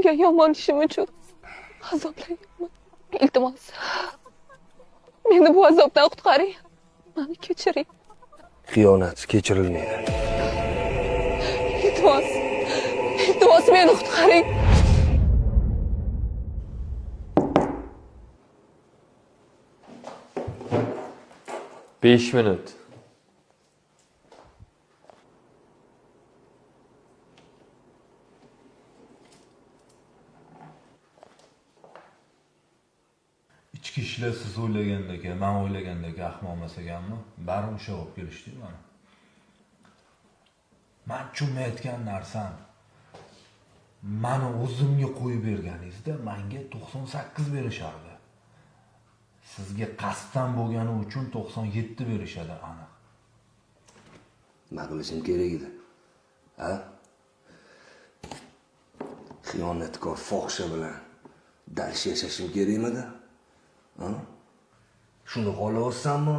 Senga yomon ishim uchun azoblayapman. Iltimos, meni bu azobdan qutqaring. Meni kechiring. Xiyonat kechirilmaydi. Iltimos meni qutqaring. Besh minut. Ichki ishlar siz o'ylagandek, men o'ylagandek ahmoq emas ekanmi? Bari o'sha olib kelishdi mana. Men tushunmayotgan narsam, mani o'zimga qo'yib berganingizda menga 98 berishardi. Sizga qasddan bo'lgani uchun 97 berishadi aniq. Nima qilishim kerak edi? Ha? Xiyonatkor fohisha bilan darsh yashashim kerakmidi? Ha? Shuni xohlasanmi?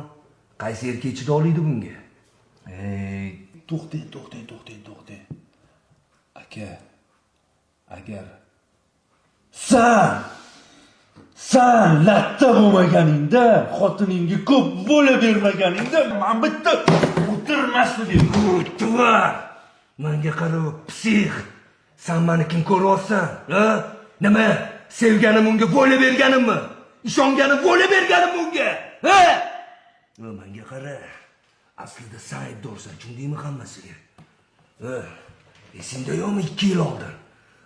Qaysi erkak chida oladi bunga? To'xtang. Aka, agar sen latta bo'lmaganingda, xotiningga ko'p bo'la bermaganingda, men bitta o'tirmasdim. O'tvar! Menga qara, psix. Sen meni kim ko'ryapsan? Ha? Nima? Sevganim unga bo'la berganimmi? Ishonganim bo'la berganim unga? Ha? Menga qara. Aslida sen aybdorsan, tushundingmi hammasiga? Esingda yo'qmi 2 yil oldin?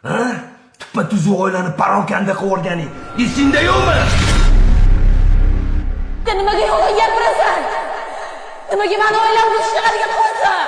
Ha? Tuppa-tuzuk oilani parokanda qilib o'rganing. Esingda yo'qmi? Nimaga yolg'on gapirasan? Nimaga meni oilamni buzishga harakat qilasan?